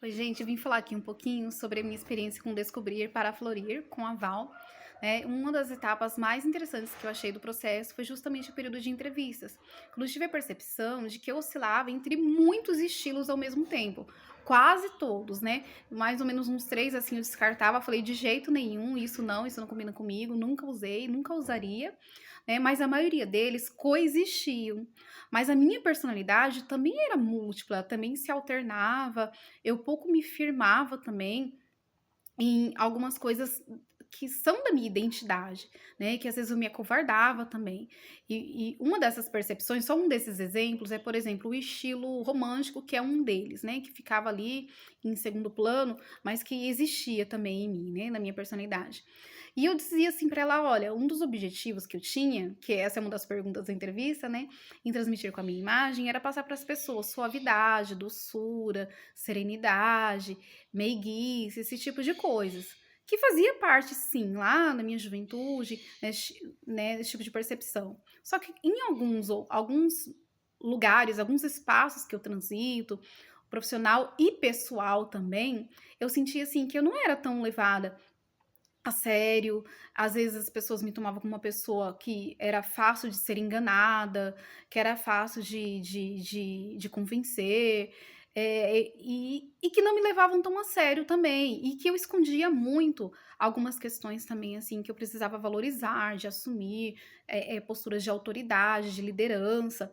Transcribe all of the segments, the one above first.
Oi, gente, eu vim falar aqui um pouquinho sobre a minha experiência com Descobrir para Florir com a Val. Né? Uma das etapas mais interessantes que eu achei do processo foi justamente o período de entrevistas, quando eu tive a percepção de que eu oscilava entre muitos estilos ao mesmo tempo, quase todos, né? Mais ou menos uns três assim eu descartava, falei de jeito nenhum, isso não combina comigo, nunca usei, nunca usaria, né? Mas a maioria deles coexistiam. Mas a minha personalidade também era múltipla, também se alternava, eu pouco me firmava também em algumas coisas que são da minha identidade, né? Que às vezes eu me acovardava também. E uma dessas percepções, só um desses exemplos, é, por exemplo, o estilo romântico, que é um deles, né? Que ficava ali em segundo plano, mas que existia também em mim, né? Na minha personalidade. E eu dizia assim para ela: olha, um dos objetivos que eu tinha, que essa é uma das perguntas da entrevista, né? Em transmitir com a minha imagem, era passar para as pessoas suavidade, doçura, serenidade, meiguice, esse tipo de coisas. Que fazia parte, sim, lá na minha juventude, né, esse tipo de percepção. Só que em alguns lugares, alguns espaços que eu transito, profissional e pessoal também, eu sentia assim que eu não era tão levada a sério. Às vezes as pessoas me tomavam como uma pessoa que era fácil de ser enganada, que era fácil de convencer, e que não me levavam tão a sério também, e que eu escondia muito algumas questões também, assim, que eu precisava valorizar, de assumir posturas de autoridade, de liderança,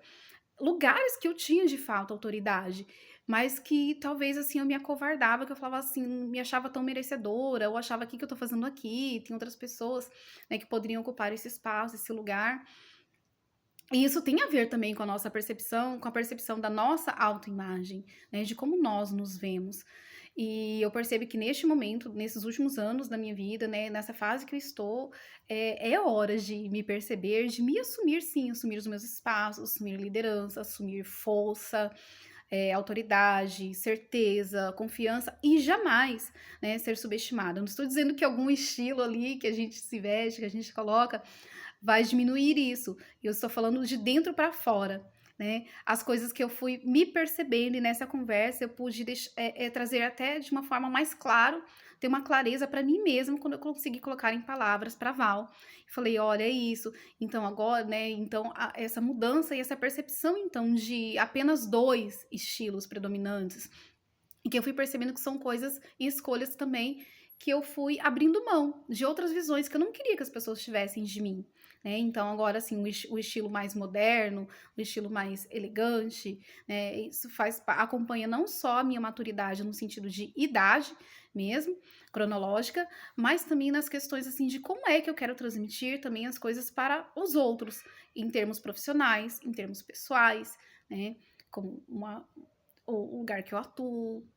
lugares que eu tinha de fato autoridade, mas que talvez assim eu me acovardava, que eu falava assim, não me achava tão merecedora, ou achava: "O que eu tô fazendo aqui? Tem outras pessoas, né, que poderiam ocupar esse espaço, esse lugar". E isso tem a ver também com a nossa percepção, com a percepção da nossa autoimagem, né, de como nós nos vemos. E eu percebo que neste momento, nesses últimos anos da minha vida, né, nessa fase que eu estou, é hora de me perceber, de me assumir sim, assumir os meus espaços, assumir liderança, assumir força, autoridade, certeza, confiança e jamais, né, ser subestimada. Não estou dizendo que algum estilo ali que a gente se veste, que a gente coloca, vai diminuir isso. Eu estou falando de dentro para fora, né? As coisas que eu fui me percebendo e nessa conversa eu pude trazer até de uma forma mais claro, ter uma clareza para mim mesma quando eu consegui colocar em palavras para Val. Falei: olha, é isso. Então agora, né? Então essa mudança e essa percepção então de apenas dois estilos predominantes e que eu fui percebendo que são coisas e escolhas também que eu fui abrindo mão de outras visões que eu não queria que as pessoas tivessem de mim, né? Então agora assim, o estilo mais moderno, o estilo mais elegante, né? Isso acompanha não só a minha maturidade no sentido de idade mesmo, cronológica, mas também nas questões assim de como é que eu quero transmitir também as coisas para os outros, em termos profissionais, em termos pessoais, né? Como o lugar que eu atuo,